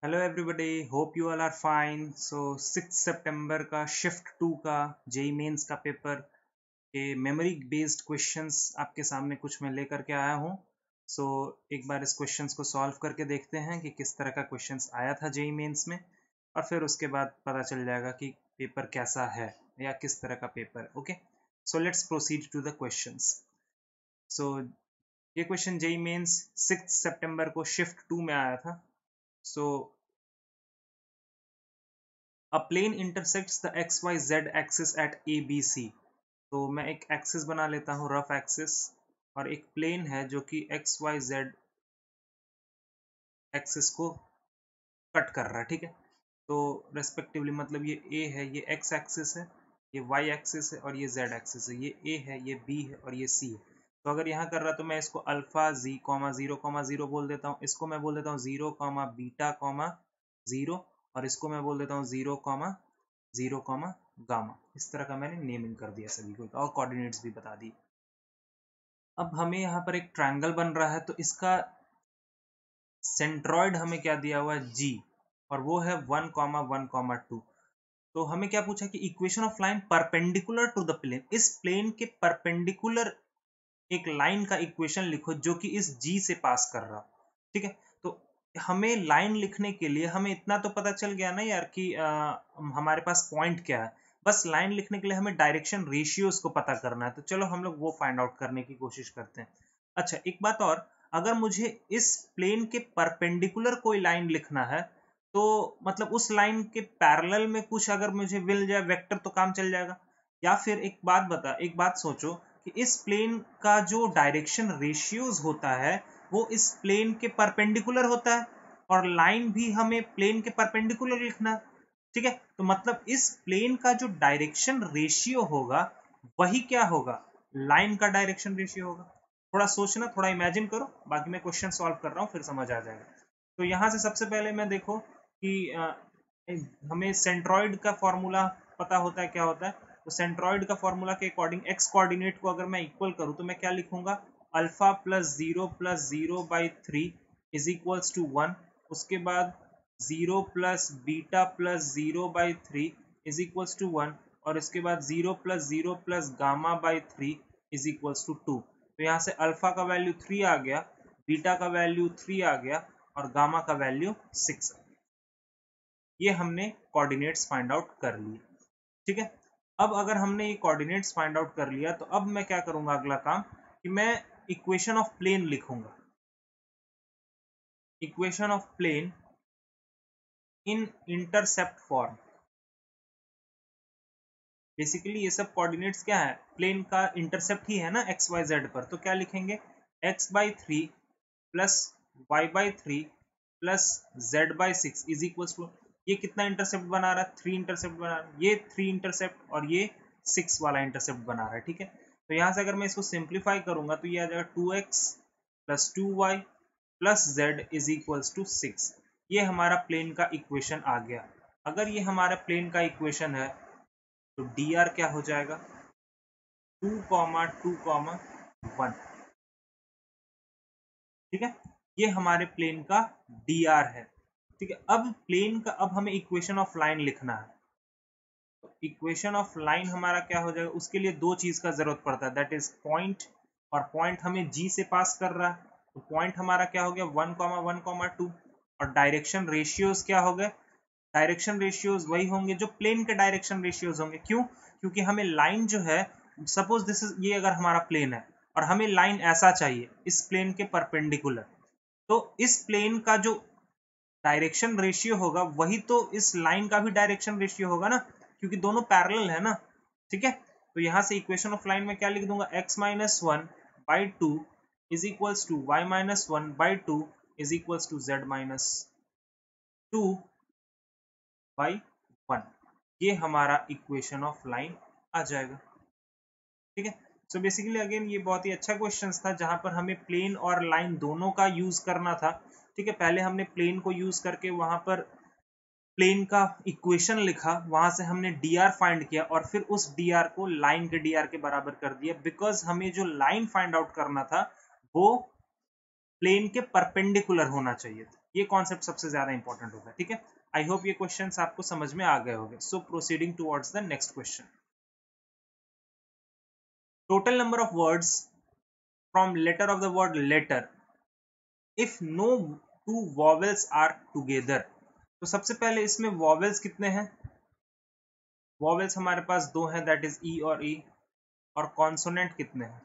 Hello everybody, hope you all are fine. So 6 सितंबर का shift 2 का जेई मेंस का पेपर के मेमोरी बेस्ड क्वेश्चंस आपके सामने कुछ मैं लेकर के आया हूँ। सो एक बार इस क्वेश्चंस को सॉल्व करके देखते हैं कि किस तरह का क्वेश्चंस आया था जेई मेंस में, और फिर उसके बाद पता चल जाएगा कि पेपर कैसा है या किस तरह का paper. Okay, so let's proceed to the questions. So ये क्वेश्चन जेई मेंस 6 सितंबर को शिफ्ट 2 में आया था। सो A plane intersects the XYZ axis at ABC। तो मैं एक एक्सिस बना लेता हूँ, रफ एक्सिस, और एक प्लेन है जो कि XYZ एक्सिस को कट कर रहा है। ठीक है, तो रेस्पेक्टिवली मतलब ये A है, ये X एक्सिस है, ये Y एक्सिस है और ये Z एक्सिस है। ये A है, ये B है और ये C है। तो अगर यहाँ कर रहा तो मैं इसको अल्फा Z कॉमा जीरो बोल देता हूँ, इसको मैं बोल देता हूँ zero comma beta comma zero, और इसको मैं बोल देता हूँ जीरो कॉमा गामा। इस तरह का मैंने नेमिंग कर दिया सभी को और कोऑर्डिनेट्स भी बता दी। अब हमें यहाँ पर एक ट्रायंगल बन रहा है, तो इसका सेंट्रॉइड हमें क्या दिया हुआ है, जी, और वो है 1,1,2। तो हमें क्या पूछा कि equation of line perpendicular to the plane, इस प्लेन के परपेंडिकुलर एक लाइन का इक्वेशन लिखो जो कि इस जी से पास कर रहा। ठीक है, तो हमें लाइन लिखने के लिए हमें इतना तो पता चल गया ना यार कि हमारे पास पॉइंट क्या है। बस लाइन लिखने के लिए हमें डायरेक्शन रेशियोज को पता करना है, तो चलो हम लोग वो फाइंड आउट करने की कोशिश करते हैं। अच्छा, एक बात और, अगर मुझे इस प्लेन के परपेंडिकुलर कोई लाइन लिखना है, तो मतलब उस लाइन के पैरेलल में कुछ अगर मुझे मिल जाए वेक्टर तो काम चल जाएगा। या फिर एक बात सोचो कि इस प्लेन का जो डायरेक्शन रेशियोज होता है वो इस प्लेन के परपेंडिकुलर होता है, और लाइन भी हमें प्लेन के परपेंडिकुलर लिखना है। ठीक है, तो मतलब इस प्लेन का जो डायरेक्शन रेशियो होगा वही क्या होगा, लाइन का डायरेक्शन रेशियो होगा। थोड़ा सोचना, थोड़ा इमेजिन करो, बाकी मैं क्वेश्चन सॉल्व कर रहा हूँ फिर समझ आ जाएगा। तो यहाँ से सबसे पहले मैं देखो कि हमें सेंट्रॉइड का फॉर्मूला पता होता है, क्या होता है। तो सेंट्रॉइड का फॉर्मूला के अकॉर्डिंग एक्स कोऑर्डिनेट को अगर मैं इक्वल करूँ तो मैं क्या लिखूंगा, alpha plus zero by three is equals to one. उसके बाद zero plus zero by three is equals to one, और इसके बाद zero plus gamma by three is equals to two. तो यहाँ से अल्फा का वैल्यू 3 आ गया, बीटा का वैल्यू 3 आ गया, और गामा का वैल्यू 6 आ गया। ये हमने कोऑर्डिनेट्स फाइंड आउट कर लिए। ठीक है, अब अगर हमने ये कोऑर्डिनेट्स फाइंड आउट कर लिया तो अब मैं क्या करूंगा, अगला काम कि मैं इक्वेशन ऑफ प्लेन लिखूंगा। Equation of plane in intercept form. Basically ये सब कोऑर्डिनेट्स क्या है, प्लेन का इंटरसेप्ट ही है ना एक्स वाई जेड पर। तो क्या लिखेंगे, x by three plus y by three plus z by six is equal to, ये कितना इंटरसेप्ट बना रहा है, 3 इंटरसेप्ट बना रहा है, ये 3 इंटरसेप्ट और ये 6 वाला इंटरसेप्ट बना रहा है। ठीक है, तो यहाँ से अगर मैं इसको सिंप्लीफाई करूंगा तो ये आ जाएगा 2x plus 2y plus z is equals to 6। ये हमारा प्लेन का इक्वेशन आ गया। अगर ये हमारा प्लेन का इक्वेशन है तो डी आर क्या हो जाएगा, 2,2,1। ठीक है, ये हमारे प्लेन का डी आर है। ठीक है, अब प्लेन का, अब हमें इक्वेशन ऑफ लाइन लिखना है। तो इक्वेशन ऑफ लाइन हमारा क्या हो जाएगा, उसके लिए दो चीज का जरूरत पड़ता है, दैट इज पॉइंट, और पॉइंट हमें जी से पास कर रहा है। तो पॉइंट हमारा क्या हो गया, 1,1,2, और डायरेक्शन रेशियोज क्या हो गए, डायरेक्शन रेशियोज वही होंगे जो प्लेन के डायरेक्शन रेशियोज होंगे। क्यों, क्योंकि हमें लाइन जो है, सपोज दिस इज, ये अगर हमारा प्लेन है और हमें लाइन ऐसा चाहिए इस प्लेन के परपेंडिकुलर, तो इस प्लेन का जो डायरेक्शन रेशियो होगा वही तो इस लाइन का भी डायरेक्शन रेशियो होगा ना, क्योंकि दोनों पैरेलल है ना। ठीक है, तो यहां से इक्वेशन ऑफ लाइन में क्या लिख दूंगा, x minus one by two is equals to y minus one by two is equals to z minus two by one. ये हमारा इक्वेशन ऑफ लाइन आ जाएगा। ठीक है, सो बेसिकली अगेन ये बहुत ही अच्छा क्वेश्चन था जहां पर हमें प्लेन और लाइन दोनों का यूज करना था। ठीक है, पहले हमने प्लेन को यूज करके वहां पर प्लेन का इक्वेशन लिखा, वहां से हमने डी आर फाइंड किया, और फिर उस डी आर को लाइन के डी आर के बराबर कर दिया, बिकॉज हमें जो लाइन फाइंड आउट करना था वो प्लेन के परपेंडिकुलर होना चाहिए। ये कॉन्सेप्ट सबसे ज्यादा इंपॉर्टेंट होगा, ठीक है। आई होप ये क्वेश्चंस आपको समझ में आ गए होंगे। So proceeding towards the next question. Total number of words from letter of the word letter if no two vowels are together. तो सबसे पहले इसमें वॉवेल्स कितने हैं? वॉवेल्स हमारे पास दो हैं, दैट इज ई और ई। और कॉन्सोनेंट कितने हैं?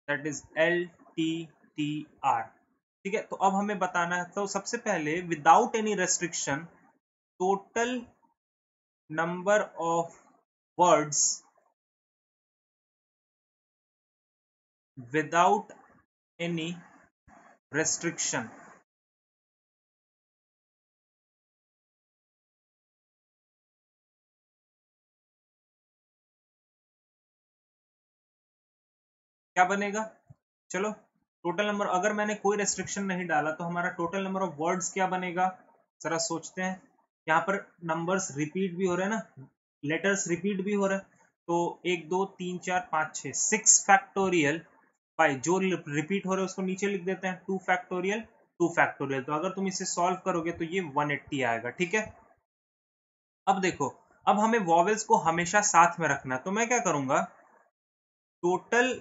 That is L T T R. ठीक है, तो अब हमें बताना है। तो सबसे पहले without any restriction total number of words without any restriction क्या बनेगा? चलो, टोटल नंबर, अगर मैंने कोई रेस्ट्रिक्शन नहीं डाला तो हमारा टोटल नंबर ऑफ वर्ड्स क्या बनेगा? जरा सोचते हैं। यहाँ पर नंबर्स रिपीट भी हो रहे हैं ना, लेटर्स रिपीट भी हो रहे हैं। तो 1 2 3 4 5 6 6 फैक्टोरियल बाई जो रिपीट हो रहे हैं उसको नीचे लिख देते हैं 2 फैक्टोरियल 2 फैक्टोरियल। तो अगर तुम इसे सॉल्व करोगे तो ये 180 आएगा, ठीक है। अब देखो, अब हमें वॉवेल्स को हमेशा साथ में रखना है, तो मैं क्या करूंगा, टोटल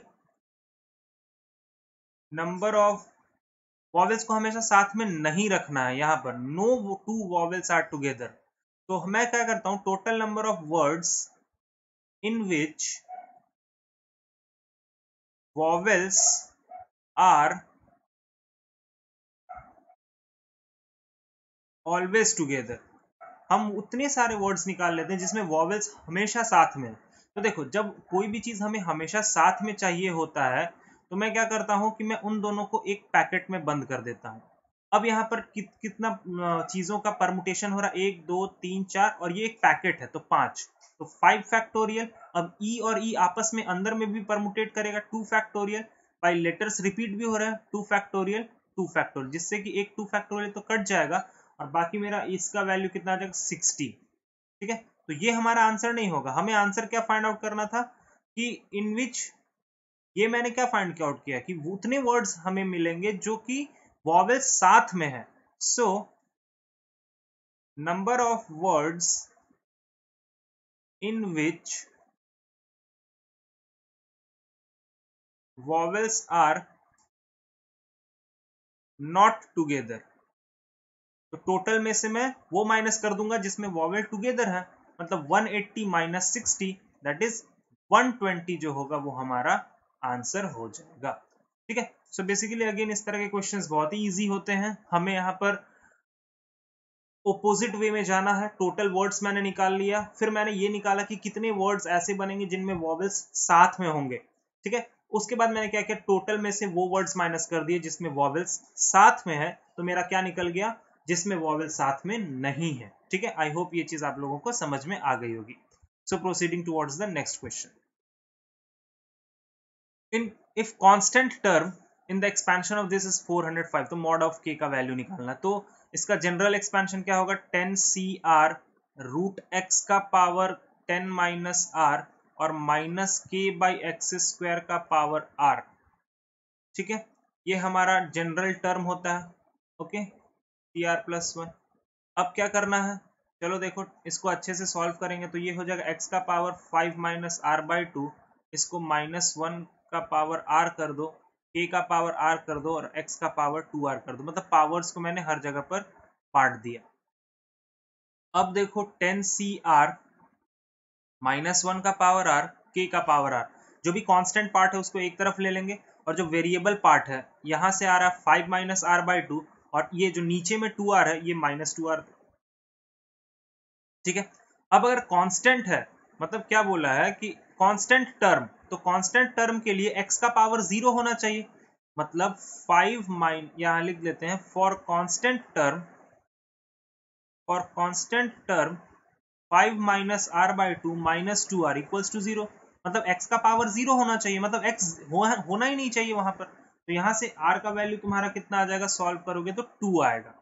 नंबर ऑफ वॉवेल्स को हमेशा साथ में नहीं रखना है। यहां पर no two vowels are together, तो मैं क्या करता हूं, total number of words in which vowels are always together. हम उतने सारे वर्ड्स निकाल लेते हैं जिसमें वॉवेल्स हमेशा साथ में। तो देखो, जब कोई भी चीज हमें हमेशा साथ में चाहिए होता है तो मैं क्या करता हूं कि मैं उन दोनों को एक पैकेट में बंद कर देता हूं। अब यहाँ पर कितना चीजों का परमुटेशन हो रहा है, 1 2 3 4, और ये एक पैकेट है तो 5, तो 5 फैक्टोरियल। अब ई और ई आपस में अंदर में भी परमुटेट करेगा 2 फैक्टोरियल, बाई लेटर्स रिपीट भी हो रहा है 2 फैक्टोरियल 2 फैक्टोरियल, जिससे कि एक 2 फैक्टोरियल तो कट जाएगा और बाकी मेरा इसका वैल्यू कितना आ जाएगा 60। ठीक है, तो ये हमारा आंसर नहीं होगा। हमें आंसर क्या फाइंड आउट करना था कि इन विच, ये मैंने क्या फाइंड आउट किया कि उतने वर्ड्स हमें मिलेंगे जो कि वॉवेल्स साथ में है। So number of words in which vowels are not together, तो टोटल में से मैं वो माइनस कर दूंगा जिसमें वॉवेल टुगेदर है, मतलब 180 माइनस 60 दैट इज 120 जो होगा वो हमारा आंसर हो जाएगा। ठीक है, सो बेसिकली अगेन इस तरह के क्वेश्चंस बहुत ही इजी होते हैं। हमें यहाँ पर ओपोजिट वे में जाना है। टोटल वर्ड्स मैंने निकाल लिया, फिर मैंने ये निकाला कि कितने वर्ड्स ऐसे बनेंगे जिनमें वॉवेल्स साथ में होंगे। ठीक है, उसके बाद मैंने क्या किया, टोटल में से वो वर्ड्स माइनस कर दिए जिसमें वॉवेल्स साथ में है, तो मेरा क्या निकल गया, जिसमें वॉवेल साथ में नहीं है। ठीक है, आई होप ये चीज आप लोगों को समझ में आ गई होगी। So proceeding towards the next question. In if constant term in the expansion of this is 405, तो मॉड ऑफ के का वैल्यू निकालना। तो इसका जनरल एक्सपेंशन क्या होगा, 10 CR रूट एक्स का पावर 10 माइनस आर और माइनस के बाई एक्स स्क्वायर का पावर आर। ठीक है, ये हमारा जनरल टर्म होता है। Okay, CR+1। अब क्या करना है, चलो देखो, इसको अच्छे से सॉल्व करेंगे तो ये हो जाएगा x का पावर 5 माइनस आर बाई 2, इसको -1 का पावर r कर दो, k का पावर r कर दो और x का पावर 2r कर दो। मतलब पावर्स को मैंने हर जगह पर बांट दिया। अब देखो 10CR -1 का पावर r, k का पावर r, जो भी कांस्टेंट पार्ट है उसको एक तरफ ले लेंगे और जो वेरिएबल पार्ट है यहां से आ रहा है 5 माइनस आर बाई 2 और ये जो नीचे में 2r है ये -2r। ठीक है, अब अगर कांस्टेंट है, मतलब क्या बोला है कि कांस्टेंट टर्म, तो कांस्टेंट टर्म के लिए x का पावर 0 होना चाहिए। मतलब 5 यहां लिख लेते हैं, for constant term 5 minus r by 2 minus 2r equals to 0। मतलब x का पावर 0 होना चाहिए, मतलब x होना ही नहीं चाहिए वहां पर। तो यहां से r का वैल्यू तुम्हारा कितना आ जाएगा, सॉल्व करोगे तो 2 आएगा।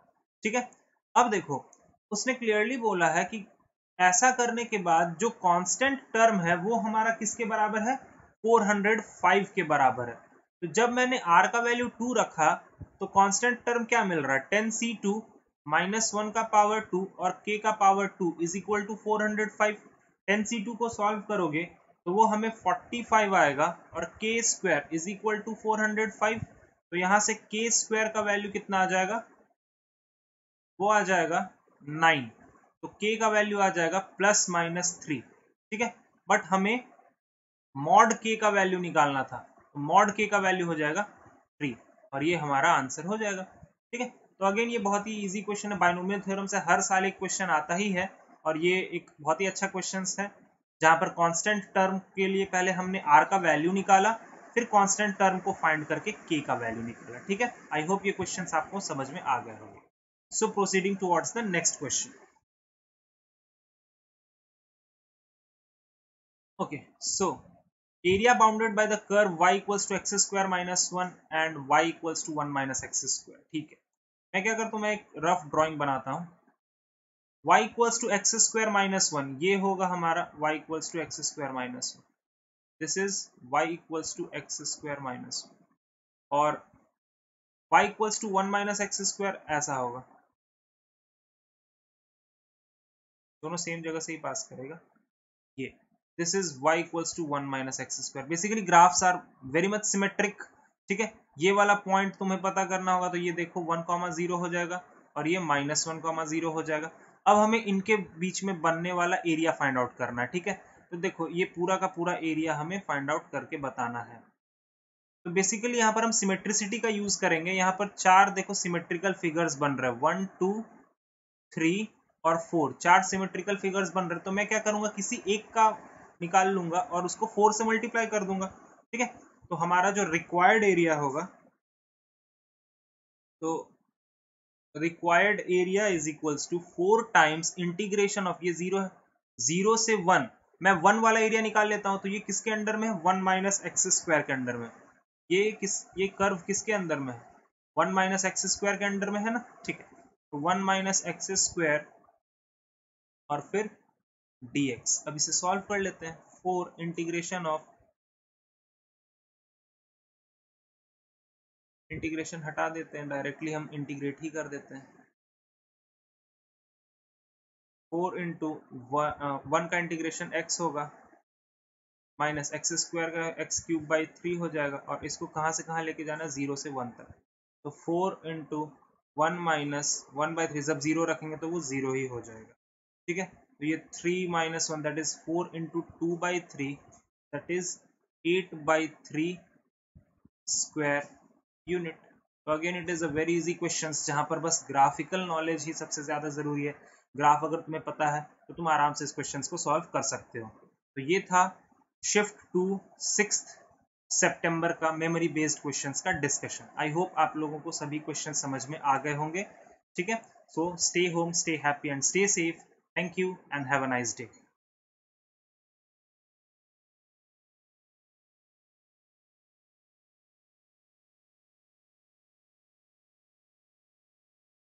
ठीक है, अब देखो, उसने क्लियरली बोला है कि ऐसा करने के बाद जो कांस्टेंट टर्म है वो हमारा किसके बराबर है, 405 के बराबर है। तो जब मैंने r का वैल्यू 2 रखा तो कांस्टेंट टर्म क्या मिल रहा है, 10c2 माइनस 1 का पावर 2 और k का power 2 is equal to 405। 10c2 को सॉल्व करोगे तो वो हमें 45 आएगा और k square is equal to 405। तो यहाँ से k स्क्वायर का वैल्यू कितना आ जाएगा, वो आ जाएगा 9। तो k का वैल्यू आ जाएगा ±3, ठीक है। बट हमें मॉड k का वैल्यू निकालना था, तो मॉड k का वैल्यू हो जाएगा 3 और ये हमारा आंसर हो जाएगा, ठीक है। तो अगेन ये बहुत ही इजी क्वेश्चन है, बाइनोमियल थ्योरम से हर साल एक क्वेश्चन आता ही है और ये एक बहुत ही अच्छा क्वेश्चन है जहां पर कांस्टेंट टर्म के लिए पहले हमने r का वैल्यू निकाला, फिर कांस्टेंट टर्म को फाइंड करके k का वैल्यू निकाला, ठीक है। आई होप ये क्वेश्चन आपको समझ में आ गए होंगे। So proceeding towards the next question. Okay, so area bounded by the curve y equals to x square minus 1 and y equals to 1 minus x square, ठीक है। मैं क्या करता हूँ, मैं एक रफ ड्राइंग बनाता हूँ। y equals to x square minus 1 ये होगा हमारा y equals to x square minus 1, this is y equals to x square minus 1 और y equals to 1 minus x square ऐसा होगा, दोनों सेम जगह से ही पास करेगा ये। This is y equals to 1 minus x square। Basically graphs are very much symmetric, ठीक है। ये वाला पॉइंट तुम्हें पता करना होगा, तो ये देखो 1,0 हो जाएगा और ये -1,0 हो जाएगा। अब हमें इनके बीच में बनने वाला एरिया फाइंड आउट करना है, ठीक है। तो देखो ये पूरा का पूरा एरिया हमें फाइंड आउट करके बताना है। तो बेसिकली यहाँ पर हम सिमेट्रिसिटी का यूज करेंगे। यहाँ पर 4 देखो सिमेट्रिकल फिगर्स बन रहे हैं, 1 2 3 और 4, 4 सिमेट्रिकल फिगर्स बन रहे हैं। तो मैं क्या करूंगा, किसी एक का निकाल लूंगा और उसको 4 से मल्टीप्लाई कर दूंगा, ठीक है। तो हमारा जो रिक्वायर्ड एरिया होगा, तो required area is equals to 4 times integration of, ये 0 है, 0 से 1, मैं 1 वाला एरिया निकाल लेता हूं। तो ये किसके अंडर में है, 1 माइनस एक्स स्क्वायर के अंडर में। ये कर्व किसके अंदर में है, 1 माइनस एक्स स्क्वायर के अंडर में है ना, ठीक है। तो 1 माइनस एक्स स्क्वायर और फिर dx। अब इसे सॉल्व कर लेते हैं। 4 इंटीग्रेशन ऑफ, इंटीग्रेशन हटा देते हैं, डायरेक्टली हम इंटीग्रेट ही कर देते हैं। 4 इंटू 1 का इंटीग्रेशन x होगा माइनस एक्स स्क्वायर का एक्स क्यूब बाई 3 हो जाएगा और इसको कहाँ से कहाँ लेके जाना है, 0 से 1 तक। तो 4 इंटू 1 माइनस 1/3, जब 0 रखेंगे तो वो 0 ही हो जाएगा, ठीक है। तो ये 3 minus 1 that is 4 into 2/3 that is 8/3 square unit. तो again it is a very easy question जहां पर बस ग्राफिकल नॉलेज ही सबसे ज्यादा जरूरी है। ग्राफ अगर तुम्हें पता है तो तुम आराम से इस क्वेश्चन को सॉल्व कर सकते हो। तो ये था शिफ्ट टू 6 सितंबर का मेमोरी बेस्ड क्वेश्चंस का डिस्कशन। आई होप आप लोगों को सभी क्वेश्चन समझ में आ गए होंगे, ठीक है। So stay home, stay happy and stay safe. Thank you and have a nice day.